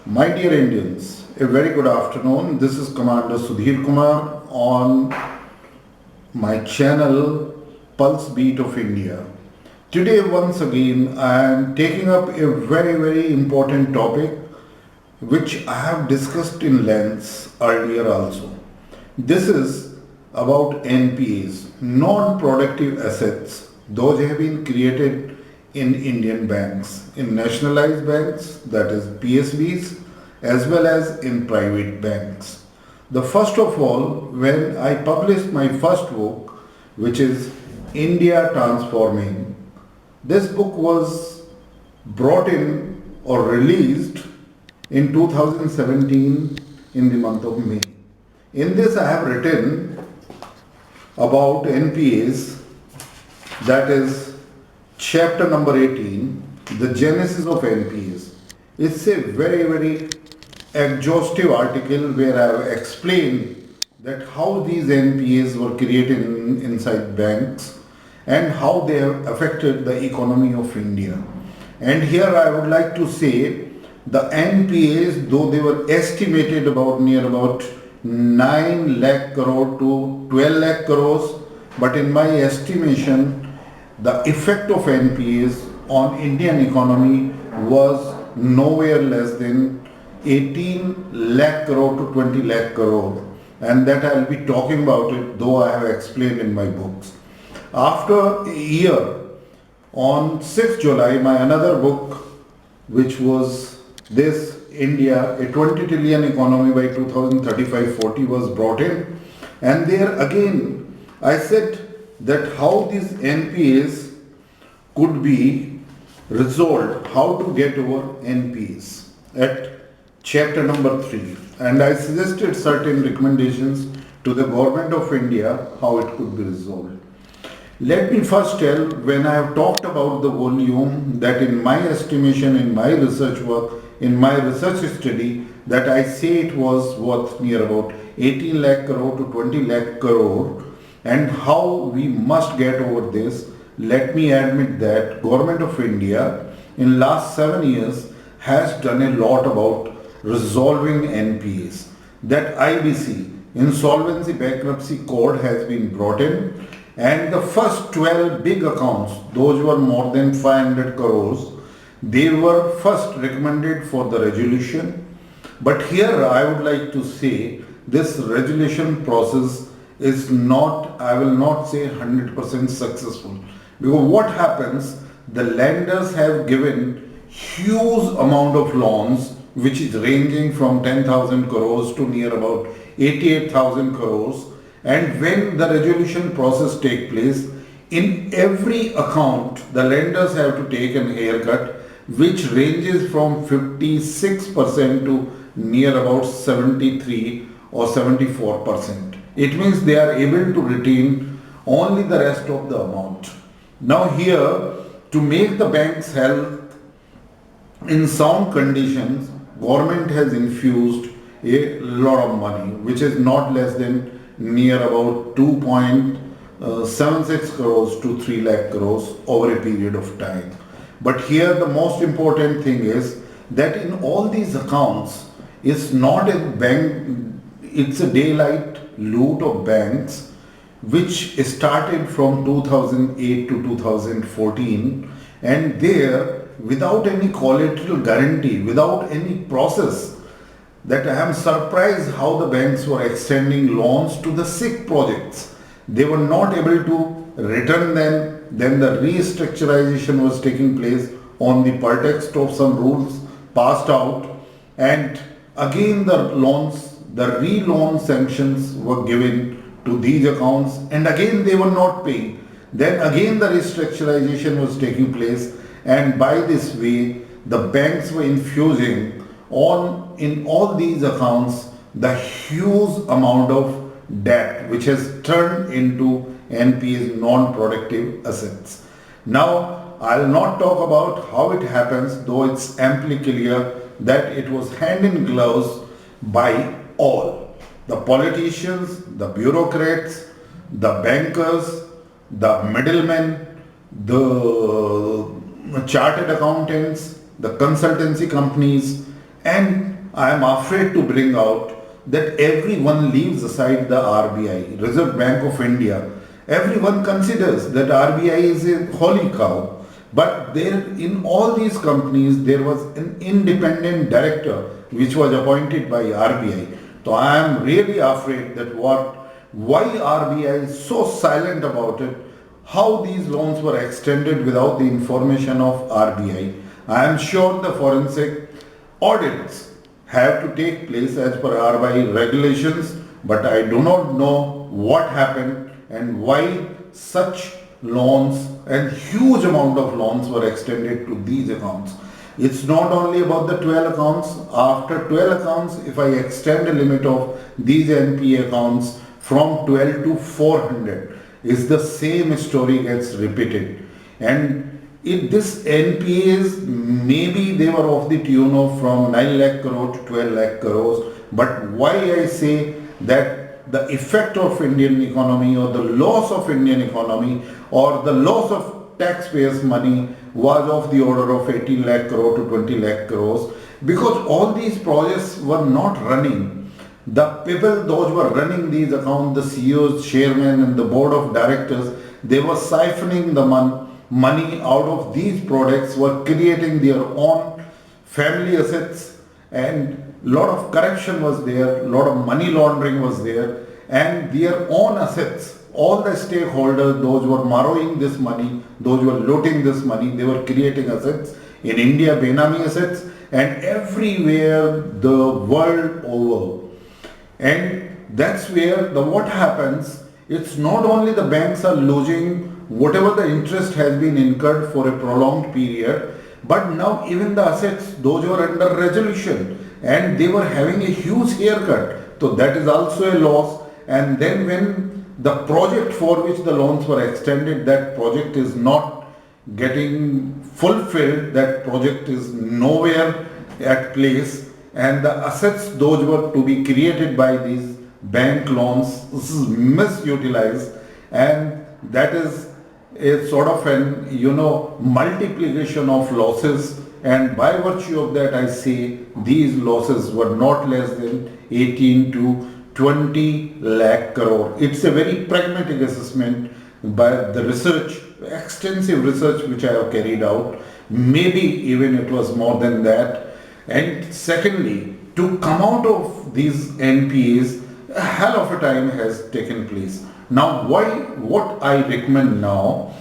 My dear Indians, a very good afternoon. This is Commander Sudhir Kumar on my channel Pulse Beat of India. Today, once again, I am taking up a very important topic which I have discussed in length earlier also. This is about NPAs, non-productive assets. Those have been created in Indian banks, in nationalized banks, that is PSBs, as well as in private banks. The first of all, when I published my first book, which is India Transforming, this book was brought in or released in 2017 in the month of May. In this, I have written about NPAs, that is chapter number 18, the genesis of NPAs. It's a very exhaustive article where I have explained that how these NPAs were created inside banks and how they have affected the economy of India. And here I would like to say the NPAs, though they were estimated near about 9 lakh crore to 12 lakh crores, but in my estimation, the effect of NPAs on Indian economy was nowhere less than 18 lakh crore to 20 lakh crore, and that I will be talking about it, though I have explained in my books. After a year, on 6th July, my another book, which was this India, a 20 trillion economy by 2035-40, was brought in, and there again I said that how these NPAs could be resolved, how to get over NPAs at chapter number 3, and I suggested certain recommendations to the government of India how it could be resolved. Let me first tell, when I have talked about the volume, that in my estimation, in my research work, in my research study, that I say it was worth near about 18 lakh crore to 20 lakh crore, and how we must get over this. Let me admit that government of India in last 7 years has done a lot about resolving NPAs. That IBC, Insolvency Bankruptcy Code, has been brought in, and the first 12 big accounts, those were more than 500 crores, they were first recommended for the resolution. But here I would like to say this resolution process is not, I will not say 100% successful. Because what happens, the lenders have given huge amount of loans, which is ranging from 10,000 crores to near about 88,000 crores. And when the resolution process take place, in every account, the lenders have to take an haircut, which ranges from 56% to near about 73 or 74%. It means they are able to retain only the rest of the amount. Now here, to make the bank's health in sound conditions, government has infused a lot of money, which is not less than near about 2.76 crores to 3 lakh crores over a period of time. But here the most important thing is that in all these accounts, it's not a bank, it's a daylight loot of banks, which started from 2008 to 2014, and there, without any collateral guarantee, without any process, that I am surprised how the banks were extending loans to the sick projects. They were not able to return them. Then the restructurization was taking place on the pretext of some rules passed out, and again the loans, the re-loan sanctions were given to these accounts, and again they were not paying. Then again the restructurization was taking place, and by this way the banks were infusing on in all these accounts the huge amount of debt, which has turned into NPAs, non-productive assets. Now I'll not talk about how it happens, though it's amply clear that it was hand in gloves by all. The politicians, the bureaucrats, the bankers, the middlemen, the chartered accountants, the consultancy companies, and I am afraid to bring out that everyone leaves aside the RBI, Reserve Bank of India. Everyone considers that RBI is a holy cow. But there, in all these companies, there was an independent director which was appointed by RBI. So I am really afraid that why RBI is so silent about it, how these loans were extended without the information of RBI. I am sure the forensic audits have to take place as per RBI regulations, but I do not know what happened and why such loans and huge amount of loans were extended to these accounts. It's not only about the 12 accounts. After 12 accounts, if I extend a limit of these NPA accounts from 12 to 400, is the same story gets repeated. And if this NPAs, maybe they were of the tune of from 9 lakh crore to 12 lakh crores. But why I say that the effect of Indian economy or the loss of Indian economy or the loss of taxpayers' money was of the order of 18 lakh crore to 20 lakh crores, because all these projects were not running. The people, those were running these accounts, the CEOs, chairman and the board of directors, they were siphoning the money out of these products, were creating their own family assets, and lot of corruption was there, lot of money laundering was there, and their own assets. All the stakeholders, those were borrowing this money, those were looting this money, they were creating assets in India, Benami assets, and everywhere the world over. And that's where what happens, it's not only the banks are losing whatever the interest has been incurred for a prolonged period, but now even the assets, those were under resolution and they were having a huge haircut. So that is also a loss. And then when the project for which the loans were extended, that project is not getting fulfilled, that project is nowhere at place, and the assets those were to be created by these bank loans, this is misutilized, and that is a sort of an multiplication of losses. And by virtue of that, I say these losses were not less than 18 to 20 lakh crore. It's a very pragmatic assessment by the research, extensive research which I have carried out. Maybe even it was more than that. And secondly, to come out of these NPAs, a hell of a time has taken place. Now, what I recommend now,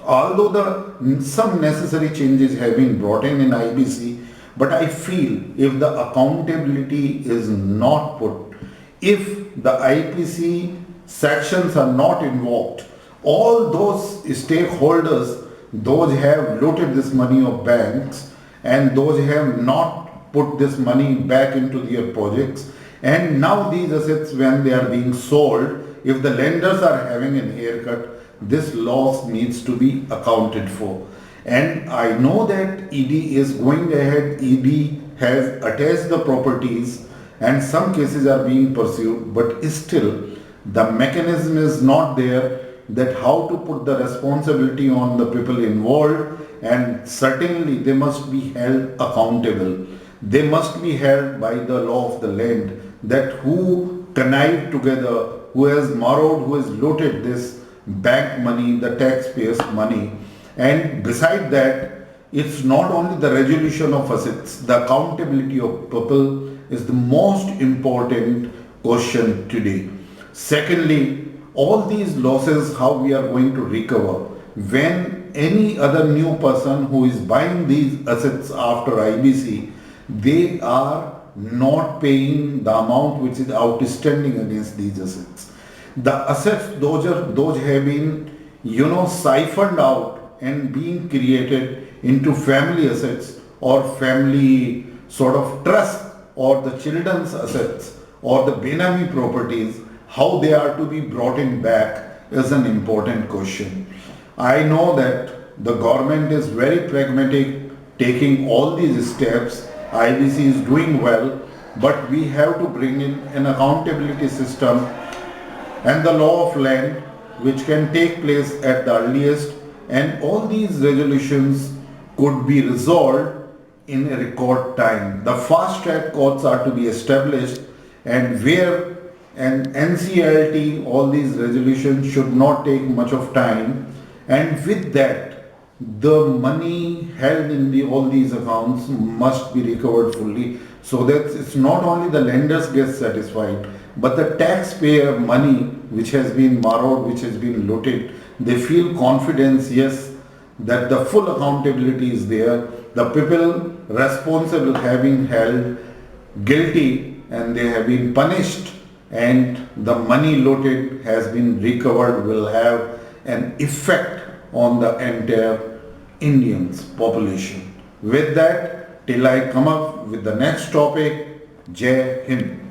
although some necessary changes have been brought in IBC, but I feel if the accountability is not put, if the IPC sections are not invoked, all those stakeholders, those have looted this money of banks and those have not put this money back into their projects, and now these assets, when they are being sold, if the lenders are having a haircut, this loss needs to be accounted for. And I know that ED is going ahead, ED has attached the properties and some cases are being pursued, but still the mechanism is not there that how to put the responsibility on the people involved, and certainly they must be held accountable. They must be held by the law of the land, that who connived together, who has borrowed, who has looted this bank money, the taxpayers' money. And beside that, it's not only the resolution of assets, the accountability of people is the most important question today. Secondly, all these losses, how we are going to recover when any other new person who is buying these assets after IBC, they are not paying the amount which is outstanding against these assets. The assets, those have been, siphoned out and being created into family assets or family sort of trust, or the children's assets or the Benami properties. How they are to be brought in back is an important question. I know that the government is very pragmatic, taking all these steps. IBC is doing well, but we have to bring in an accountability system and the law of land which can take place at the earliest, and all these resolutions could be resolved in a record time. The fast track courts are to be established, and where an NCLT, all these resolutions should not take much of time, and with that the money held in all these accounts must be recovered fully, so that it's not only the lenders get satisfied, but the taxpayer money which has been borrowed, which has been looted, they feel confidence, yes, that the full accountability is there. The people responsible have been held guilty and they have been punished, and the money looted has been recovered will have an effect on the entire Indians population. With that, till I come up with the next topic, Jai Hind.